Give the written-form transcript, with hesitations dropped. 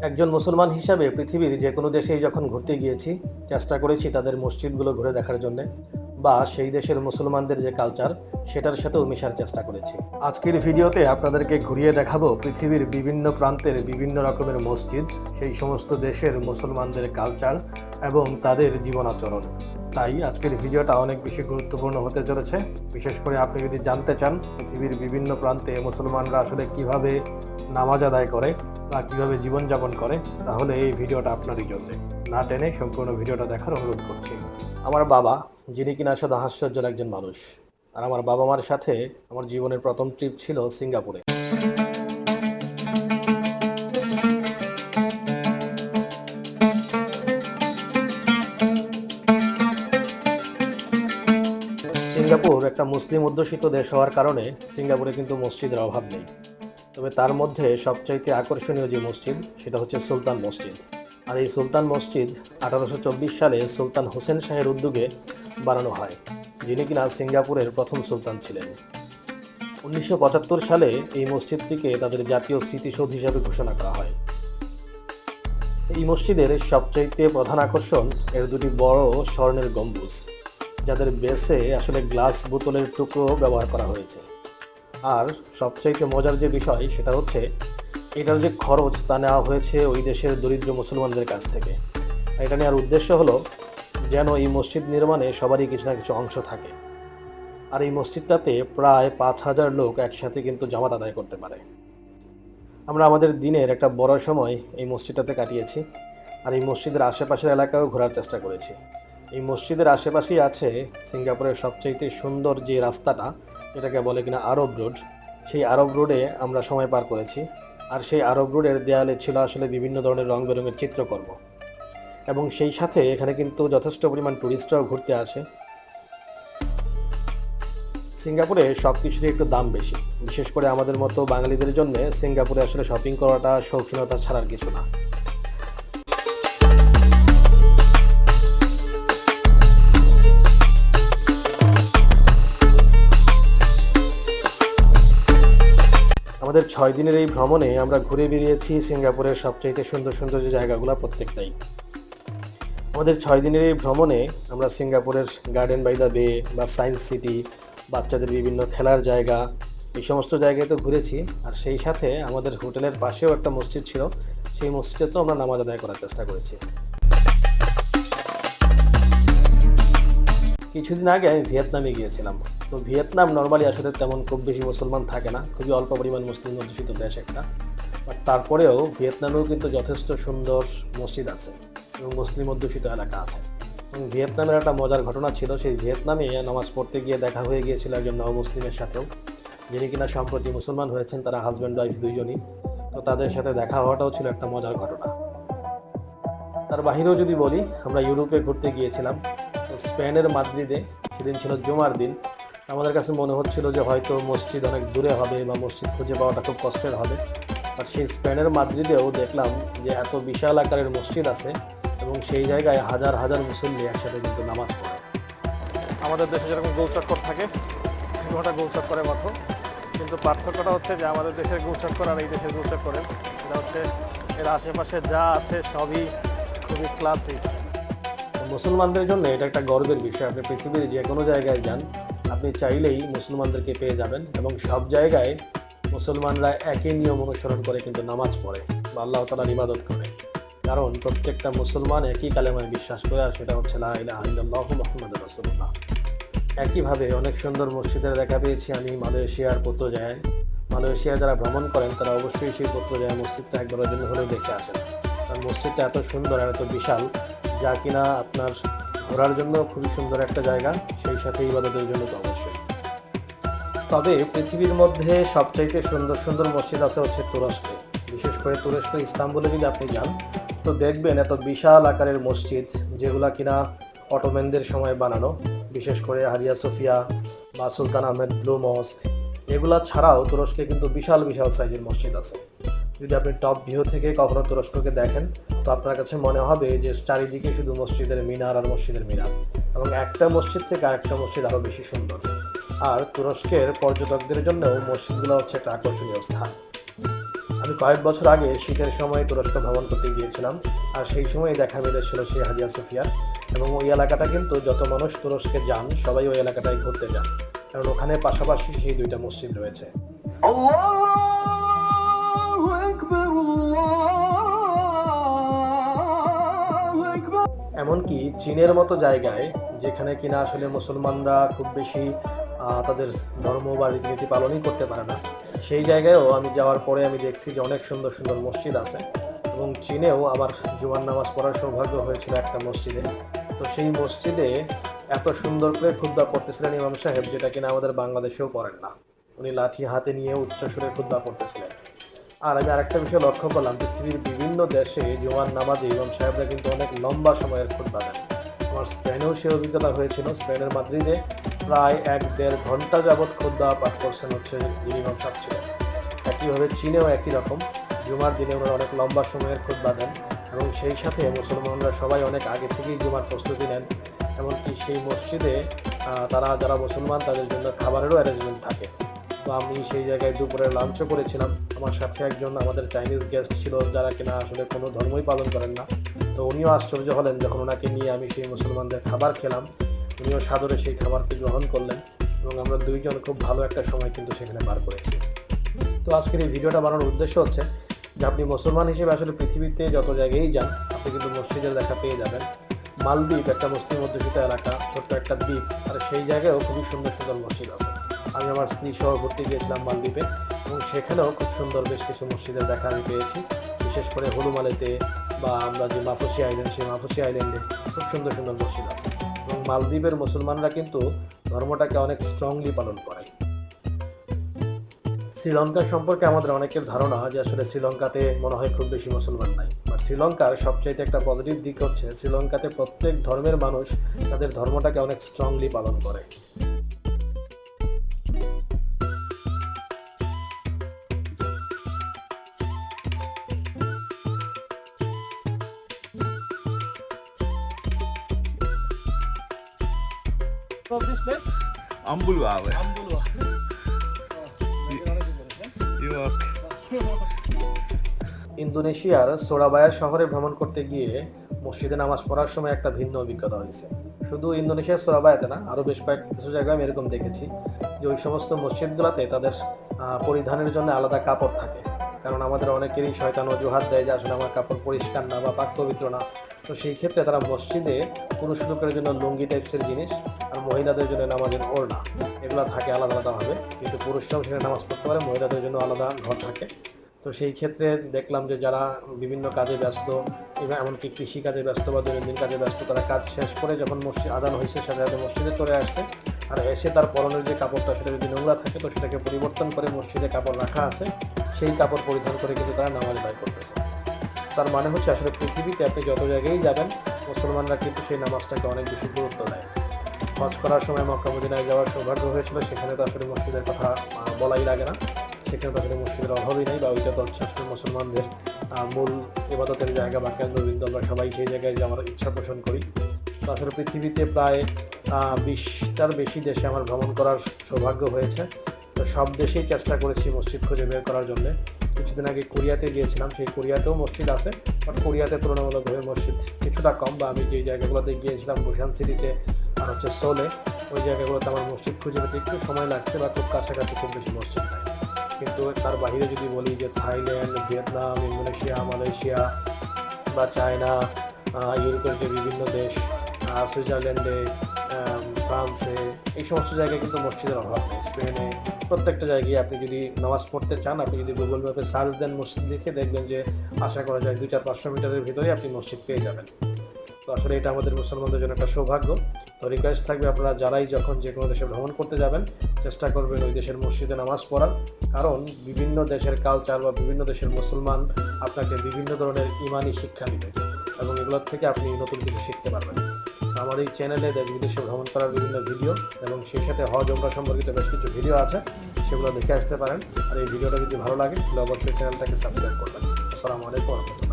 একজন মুসলমান হিসাবে পৃথিবীর যে কোনো দেশেই যখন ঘুরতে গিয়েছি, চেষ্টা করেছি তাদের মসজিদগুলো ঘুরে দেখার জন্যে, বা সেই দেশের মুসলমানদের যে কালচার সেটার সাথেও মেশার চেষ্টা করেছি। আজকের ভিডিওতে আপনাদেরকে ঘুরিয়ে দেখাবো পৃথিবীর বিভিন্ন প্রান্তের বিভিন্ন রকমের মসজিদ, সেই সমস্ত দেশের মুসলমানদের কালচার এবং তাদের জীবনাচরণ। তাই আজকের ভিডিওটা অনেক বেশি গুরুত্বপূর্ণ হতে চলেছে। বিশেষ করে আপনি যদি জানতে চান পৃথিবীর বিভিন্ন প্রান্তে মুসলমানরা আসলে কিভাবে নামাজ আদায় করে বা কীভাবে জীবনযাপন করে, তাহলে এই ভিডিওটা আপনারই জন্যে। না টেনে সম্পূর্ণ ভিডিওটা দেখার অনুরোধ করছি। আমার বাবা, যিনি কিনা শুধু হাস্যজ্জ্বল একজন মানুষ, আর আমার বাবা মার সাথে আমার জীবনের প্রথম ট্রিপ ছিল সিঙ্গাপুরে। সিঙ্গাপুর একটা মুসলিম অধ্যুষিত দেশ হওয়ার কারণে সিঙ্গাপুরে কিন্তু মসজিদের অভাব নেই। তবে তার মধ্যে সবচাইতে আকর্ষণীয় যে মসজিদ সেটা হচ্ছে সুলতান মসজিদ। আর এই সুলতান মসজিদ 1824 সালে সুলতান হোসেন শাহের উদ্যোগে বানানো হয়, যিনি কিনা সিঙ্গাপুরের প্রথম সুলতান ছিলেন। 1975 সালে এই মসজিদটিকে তাদের জাতীয় স্মৃতিসৌধ হিসাবে ঘোষণা করা হয়। এই মসজিদের সবচাইতে প্রধান আকর্ষণ এর দুটি বড় স্বর্ণের গম্বুজ, যাদের বেসে আসলে গ্লাস বোতলের টুকরো ব্যবহার করা হয়েছে। আর সবচাইতে মজার যে বিষয় সেটা হচ্ছে এটার যে খরচ তা নেওয়া হয়েছে ওই দেশের দরিদ্র মুসলমানদের কাছ থেকে। এটা নেওয়ার উদ্দেশ্য হলো যেন এই মসজিদ নির্মাণে সবারই কিছু না কিছু অংশ থাকে। আর এই মসজিদটাতে প্রায় 5,000 লোক একসাথে কিন্তু জামাত আদায় করতে পারে। আমরা আমাদের দিনের একটা বড় সময় এই মসজিদটাতে কাটিয়েছি, আর এই মসজিদের আশেপাশের এলাকাও ঘোরার চেষ্টা করেছি। এই মসজিদের আশেপাশেই আছে সিঙ্গাপুরের সবচাইতে সুন্দর যে রাস্তাটা, যেটাকে বলে কিনা আরব রোড। সেই আরব রোডে আমরা সময় পার করেছি, আর সেই আরব রোডের দেয়ালে ছিল আসলে বিভিন্ন ধরনের রং বেরঙের চিত্রকর্ম। এবং সেই সাথে এখানে কিন্তু যথেষ্ট পরিমাণ টুরিস্টরাও ঘুরতে আসে। সিঙ্গাপুরে সব কিছুরই একটু দাম বেশি, বিশেষ করে আমাদের মতো বাঙালিদের জন্য সিঙ্গাপুরে আসলে শপিং করাটা শৌখিনতা ছাড়ার কিছু না। আমাদের 6 দিনের এই ভ্রমণে আমরা ঘুরে বেরিয়েছি সিঙ্গাপুরের সবচাইতে সুন্দর সুন্দর যে জায়গাগুলো প্রত্যেকটাই। আমাদের 6 দিনের এই ভ্রমণে আমরা সিঙ্গাপুরের গার্ডেন বাই দ্য বে বা সায়েন্স সিটি, বাচ্চাদের বিভিন্ন খেলার জায়গা, এই সমস্ত জায়গায় তো ঘুরেছি। আর সেই সাথে আমাদের হোটেলের পাশেও একটা মসজিদ ছিল, সেই মসজিদেও আমরা নামাজ আদায় করার চেষ্টা করেছি। কিছুদিন আগে আমি ভিয়েতনামে গিয়েছিলাম। তো ভিয়েতনাম নর্মালি আসলে তেমন খুব বেশি মুসলমান থাকে না, খুবই অল্প পরিমাণ মুসলিম অধ্যুষিত দেশ একটা। বাট তারপরেও ভিয়েতনামেও কিন্তু যথেষ্ট সুন্দর মসজিদ আছে এবং মুসলিম অধ্যুষিত এলাকা আছে। এবং ভিয়েতনামের একটা মজার ঘটনা ছিল, সেই ভিয়েতনামে নামাজ পড়তে গিয়ে দেখা হয়ে গিয়েছিল একজন নব মুসলিমের সাথেও, যিনি কিনা সম্প্রতি মুসলমান হয়েছেন। তারা হাজব্যান্ড ওয়াইফ দুইজনই। তো তাদের সাথে দেখা হওয়াটাও ছিল একটা মজার ঘটনা। তার বাহিরেও যদি বলি, আমরা ইউরোপে ঘুরতে গিয়েছিলাম। তো স্পেনের মাদ্রিদে সেদিন ছিল জুমার দিন। আমাদের কাছে মনে হচ্ছিল যে হয়তো মসজিদ অনেক দূরে হবে বা মসজিদ খুঁজে পাওয়াটা খুব কষ্টের হবে। আর সেই স্পেনের মাদ্রিদেও দেখলাম যে এত বিশাল আকারের মসজিদ আছে এবং সেই জায়গায় হাজার হাজার মুসল্লি একসাথে কিন্তু নামাজ পড়ে। আমাদের দেশে যেরকম গোলচক্কর থাকে, ওটা গোলচক্করের মতো, কিন্তু পার্থক্যটা হচ্ছে যে আমাদের দেশের গোলচক্কর আর এই দেশের গোলচক্করের এটা হচ্ছে এর আশেপাশে যা আছে সবই খুবই ক্লাসিক। মুসলমানদের জন্য এটা একটা গর্বের বিষয়। আপনি পৃথিবীর যে কোনো জায়গায় যান, আপনি চাইলেই মুসলমানদেরকে পেয়ে যাবেন এবং সব জায়গায় মুসলমানরা একই নিয়ম অনুসরণ করে কিন্তু নামাজ পড়ে বা আল্লাহ তাআলার ইবাদত করে। কারণ প্রত্যেকটা মুসলমান একই কালেমায় বিশ্বাস করে, আর সেটা হচ্ছে লা ইলাহা ইল্লাল্লাহু মুহাম্মাদুর রাসূলুল্লাহ। একইভাবে অনেক সুন্দর মসজিদের দেখা পেয়েছি আমি মালয়েশিয়ার পোত্রজায়ায়। মালয়েশিয়ায় যারা ভ্রমণ করেন তারা অবশ্যই সেই পোত্রজায়া মসজিদটা একবারের জন্য হলেও দেখে আসেন। কারণ মসজিদটা এত সুন্দর আর এত বিশাল, যা কিনা আপনার ঘোরার জন্য খুবই সুন্দর একটা জায়গা, সেই সাথে ইবাদতের জন্য তো অবশ্যই। তবে পৃথিবীর মধ্যে সবচাইতে সুন্দর সুন্দর মসজিদ আছে হচ্ছে তুরস্কে। বিশেষ করে তুরস্ক ইস্তাম্বুলে যদি আপনি যান, তো দেখবেন এত বিশাল আকারের মসজিদ, যেগুলা কিনা অটোম্যানদের সময় বানানো। বিশেষ করে হাজিয়া সোফিয়া বা সুলতান আহমেদ ব্লু মস্ক, এগুলা ছাড়াও তুরস্কে কিন্তু বিশাল বিশাল সাইজের মসজিদ আছে। যদি আপনি টপ ভিউ থেকে কখনো তুরস্ককে দেখেন, তো আপনার কাছে মনে হবে যে চারিদিকে শুধু মসজিদের মিনার আর মসজিদের মিনার, এবং একটা মসজিদ থেকে আরেকটা মসজিদ আরও বেশি সুন্দর। আর তুরস্কের পর্যটকদের জন্যও মসজিদগুলো হচ্ছে একটা আকর্ষণীয় স্থান। আমি কয়েক বছর আগে শীতের সময় তুরস্ক ভ্রমণ করতে গিয়েছিলাম, আর সেই সময় দেখা মিলেছিল সেই হাজিয়া সোফিয়া। এবং ওই এলাকাটা কিন্তু যত মানুষ তুরস্কে যান সবাই ওই এলাকাটায় ঘুরতে যান, কারণ ওখানে পাশাপাশি সেই দুইটা মসজিদ রয়েছে। এমনকি চীনের মতো জায়গায়, যেখানে কিনা আসলে মুসলমানরা খুব বেশি তাদের ধর্ম বা রীতিনীতি পালনই করতে পারে না, সেই জায়গায়ও আমি যাওয়ার পরে আমি দেখছি যে অনেক সুন্দর সুন্দর মসজিদ আছে। এবং চীনেও আমার জুমার নামাজ পড়ার সৌভাগ্য হয়েছিল একটা মসজিদে। তো সেই মসজিদে এত সুন্দর করে খুতবা পড়তেছিলেন ইমাম সাহেব, যেটা কিনা আমাদের বাংলাদেশেও পড়েন না। উনি লাঠি হাতে নিয়ে উচ্চস্বরে খুতবা পড়তেছিলেন। আর আমি আরেকটা বিষয় লক্ষ্য করলাম, পৃথিবীর বিভিন্ন দেশে জুমার নামাজে ইমাম সাহেবরা কিন্তু অনেক লম্বা সময়ের খুতবা দেন। আমার স্পেনেও সে অভিজ্ঞতা হয়েছিল। স্পেনের মাদ্রিদে প্রায় 1-1.5 ঘন্টা যাবৎ খুতবা পাঠ করছেন হচ্ছে যিনি ইমাম সাহেব ছিলেন। একইভাবে চীনেও একই রকম, জুমার দিনে ওনারা অনেক লম্বা সময়ের খুতবা দেন, এবং সেই সাথে মুসলমানরা সবাই অনেক আগে থেকেই জুমার প্রস্তুতি নেন। এমনকি সেই মসজিদে তারা যারা মুসলমান তাদের জন্য খাবারেরও অ্যারেঞ্জমেন্ট থাকে। তো আমি সেই জায়গায় দুপুরে লাঞ্চও করেছিলাম। আমার সাথে একজন আমাদের চাইনিজ গেস্ট ছিল, যারা কিনা আসলে কোনো ধর্মই পালন করেন না। তো উনিও আশ্চর্য হলেন যখন ওনাকে নিয়ে আমি সেই মুসলমানদের খাবার খেলাম। উনিও সাদরে সেই খাবারকে গ্রহণ করলেন, এবং আমরা দুইজন খুব ভালো একটা সময় কিন্তু সেখানে পার করেছি। তো আজকের এই ভিডিওটা বানানোর উদ্দেশ্য হচ্ছে যে আপনি মুসলমান হিসেবে আসলে পৃথিবীতে যত জায়গায় যান আপনি কিন্তু মসজিদের দেখা পেয়ে যাবেন। মালদ্বীপ একটা মুসলিম অধ্যুষিত এলাকা, ছোট্ট একটা দ্বীপ, আর সেই জায়গায়ও খুবই সুন্দর সুন্দর মসজিদ আছে। আমি আমার স্ত্রী সহ ঘুরতে গিয়েছিলাম মালদ্বীপে, এবং সেখানেও খুব সুন্দর বেশ কিছু মসজিদের দেখা আমি পেয়েছি। বিশেষ করে হলুমালেতে বা আমরা যে মাফুসি আইল্যান্ড, সেই মাফুসি আইল্যান্ডে খুব সুন্দর সুন্দর মসজিদ আছে। এবং মালদ্বীপের মুসলমানরা কিন্তু ধর্মটাকে অনেক স্ট্রংলি পালন করে। শ্রীলঙ্কা সম্পর্কে আমাদের অনেকের ধারণা যে আসলে শ্রীলঙ্কাতে মনে হয় খুব বেশি মুসলমান নাই, বাট শ্রীলঙ্কার সবচাইতে একটা পজিটিভ দিক হচ্ছে শ্রীলঙ্কাতে প্রত্যেক ধর্মের মানুষ তাদের ধর্মটাকে অনেক স্ট্রংলি পালন করে। Of this place? Ambuluawe. Ambulua. You are ইন্দোনেশিয়ার সোরাবায়া শহরে ভ্রমণ করতে গিয়ে মসজিদে নামাজ পড়ার সময় একটা ভিন্ন অভিজ্ঞতা হয়েছে। শুধু ইন্দোনেশিয়ার সোরাবায়াতে না, আরও বেশ কিছু জায়গায় আমি এরকম দেখেছি যে ওই সমস্ত মসজিদগুলোতে তাদের পরিধানের জন্য আলাদা কাপড় থাকে। কারণ আমাদের অনেকেরই শয়তান অজুহাত দেয় যে আসলে আমার কাপড় পরিষ্কার না বা পাক পবিত্র না। তো সেই ক্ষেত্রে তারা মসজিদে পুরুষ লোকের জন্য লুঙ্গি টাইপসের জিনিস আর মহিলাদের জন্য নামাজের ওড়না, এগুলো থাকে আলাদা আলাদাভাবে। কিন্তু পুরুষরাও সেখানে নামাজ পড়তে পারে, মহিলাদের জন্য আলাদা ঘর থাকে। তো সেই ক্ষেত্রে দেখলাম যে যারা বিভিন্ন কাজে ব্যস্ত, এমনকি কৃষি কাজে ব্যস্ত বা দৈনন্দিন কাজে ব্যস্ত, তারা কাজ শেষ করে যখন মসজিদ আদান হয়েছে সাথে সাথে মসজিদে চলে আসছে, আর এসে তার পরনের যে কাপড়টা সেটা যদি নোংরা থাকে তো সেটাকে পরিবর্তন করে মসজিদে কাপড় রাখা আছে সেই কাপড় পরিধান করে কিন্তু তারা নামাজ আদায় করতেছে। তার মানে হচ্ছে আসলে পৃথিবীতে আপনি যত জায়গায় যাবেন মুসলমানরা কিন্তু সেই নামাজটাকে অনেক বেশি গুরুত্ব দেয়। হজ করার সময় মক্কা মদিনায় যাওয়ার সৌভাগ্য হয়েছিল, সেখানে তো আসলে মসজিদের কথা বলাই লাগে না। সেখানে তো আসলে মসজিদের অভাবই নেই, বা ওইটা তো হচ্ছে আসলে মুসলমানদের মূল ইবাদতের জায়গা বা কেন্দ্রবিন্দু। আমরা সবাই সেই জায়গায় যাওয়ার ইচ্ছা পোষণ করি। তো আসলে পৃথিবীতে প্রায় 20টার বেশি দেশে আমার ভ্রমণ করার সৌভাগ্য হয়েছে। তো সব দেশেই চেষ্টা করেছি মসজিদ খুঁজে বের করার জন্য। কিছুদিন আগে কোরিয়াতে গিয়েছিলাম, সেই কোরিয়াতেও মসজিদ আছে, বাট কোরিয়াতে তুলনামূলকভাবে মসজিদ কিছুটা কম। বা আমি যেই জায়গাগুলোতে গিয়েছিলাম বুসান সিটিতে আর হচ্ছে সোলে, ওই জায়গাগুলোতে আমার মসজিদ খুঁজে পেতে একটু সময় লাগছে, বা খুব কাছাকাছি খুব বেশি মসজিদ নাই। কিন্তু তার বাইরে যদি বলি যে থাইল্যান্ড, ভিয়েতনাম, ইন্দোনেশিয়া, মালয়েশিয়া বা চায়না, ইউরোপের যে বিভিন্ন দেশ, সুইজারল্যান্ডে, ফ্রান্সে, এই সমস্ত জায়গায় কিন্তু মসজিদের অভাব নেই। স্পেনে প্রত্যেকটা জায়গায় আপনি যদি নামাজ পড়তে চান, আপনি যদি গুগল ম্যাপে সার্চ দেন মসজিদ দেখে, দেখবেন যে আশা করা যায় 200-500 মিটারের ভিতরে আপনি মসজিদ পেয়ে যাবেন। তো আসলে এটা আমাদের মুসলমানদের জন্য একটা সৌভাগ্য। তো রিকোয়েস্ট থাকবে আপনারা যারাই যখন যে কোনো দেশে ভ্রমণ করতে যাবেন চেষ্টা করবেন ওই দেশের মসজিদে নামাজ পড়ার, কারণ বিভিন্ন দেশের কালচার বা বিভিন্ন দেশের মুসলমান আপনাকে বিভিন্ন ধরনের ইমানি শিক্ষা দিবে, এবং এগুলোর থেকে আপনি নতুন কিছু শিখতে পারবেন। আমার এই চ্যানেলে দেশ বিদেশে ভ্রমণ করার বিভিন্ন ভিডিও এবং সেই সাথে হজ ওমরা সম্পর্কিত বেশ কিছু ভিডিও আছে, সেগুলো দেখে আসতে পারেন। আর এই ভিডিওটা যদি ভালো লাগে তাহলে অবশ্যই চ্যানেলটাকে সাবস্ক্রাইব করবেন। আসসালামু আলাইকুম ওয়া রাহমাতুল্লাহ।